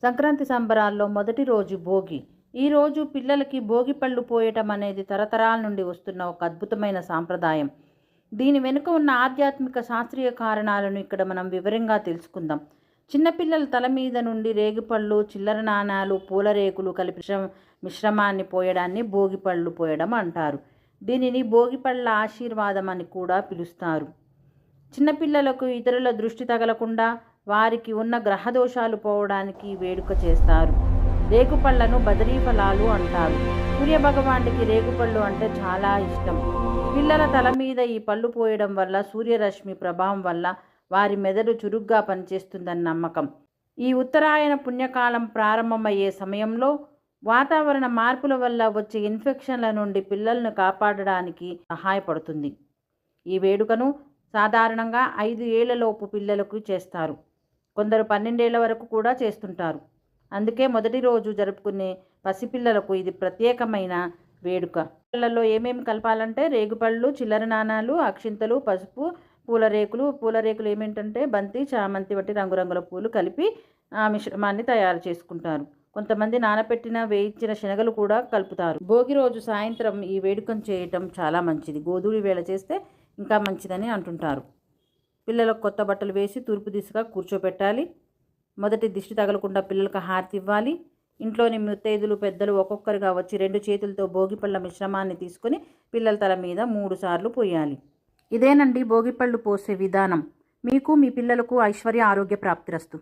సంక్రాంతి సంబరాల్లో మొదటి రోజు భోగి. ఈరోజు పిల్లలకి భోగి పళ్ళు పోయటం అనేది తరతరాల నుండి వస్తున్న ఒక అద్భుతమైన సాంప్రదాయం. దీని వెనుక ఉన్న ఆధ్యాత్మిక శాస్త్రీయ కారణాలను ఇక్కడ మనం వివరంగా తెలుసుకుందాం. చిన్నపిల్లల తల మీద నుండి రేగిపళ్ళు, చిల్లర నాణాలు, పూలరేకులు కలిపి మిశ్రమాన్ని పోయడాన్ని భోగిపళ్ళు పోయడం అంటారు. దీనిని భోగిపళ్ళ ఆశీర్వాదం అని కూడా పిలుస్తారు. చిన్నపిల్లలకు ఇతరుల దృష్టి తగలకుండా వారికి ఉన్న గ్రహదోషాలు పోవడానికి వేడుక చేస్తారు. రేగుపళ్ళను బదరీ ఫలాలు అంటారు. సూర్యభగవానుడికి రేగుపళ్ళు అంటే చాలా ఇష్టం. పిల్లల తల మీద ఈ పళ్ళు పోయడం వల్ల సూర్యరశ్మి ప్రభావం వల్ల వారి మెదడు చురుగ్గా పనిచేస్తుందని నమ్మకం. ఈ ఉత్తరాయణ పుణ్యకాలం ప్రారంభమయ్యే సమయంలో వాతావరణ మార్పుల వల్ల వచ్చే ఇన్ఫెక్షన్ల నుండి పిల్లలను కాపాడడానికి సహాయపడుతుంది. ఈ వేడుకను సాధారణంగా 5 ఏళ్లలోపు పిల్లలకు చేస్తారు. కొందరు 12 ఏళ్ల వరకు కూడా చేస్తుంటారు. అందుకే మొదటి రోజు జరుపుకునే పసిపిల్లలకు ఇది ప్రత్యేకమైన వేడుక. పిల్లల్లో ఏమేమి కలపాలంటే రేగుపళ్ళు, చిల్లర నాణాలు, అక్షింతలు, పసుపు, పూలరేకులు ఏమేంటంటే బంతి, చామంతి వంటి రంగురంగుల పూలు కలిపి ఆ మిశ్రమాన్ని తయారు చేసుకుంటారు. కొంతమంది నానబెట్టిన వేయించిన శనగలు కూడా కలుపుతారు. భోగి రోజు సాయంత్రం ఈ వేడుకను చేయటం చాలా మంచిది. గోధూళి వేళ చేస్తే ఇంకా మంచిదని అంటుంటారు. పిల్లలకు కొత్త బట్టలు వేసి తూర్పు దిశగా కూర్చోపెట్టాలి. మొదటి దిష్టి తగలకుండా పిల్లలకు హారతి ఇవ్వాలి. ఇంట్లోని ముత్తైదులు, పెద్దలు ఒక్కొక్కరిగా వచ్చి 2 చేతులతో భోగిపళ్ళ మిశ్రమాన్ని తీసుకొని పిల్లల తల మీద 3 సార్లు పోయాలి. ఇదేనండి భోగిపళ్ళు పోసే విధానం. మీకు మీ పిల్లలకు ఐశ్వర్య ఆరోగ్య ప్రాప్తిరస్తు.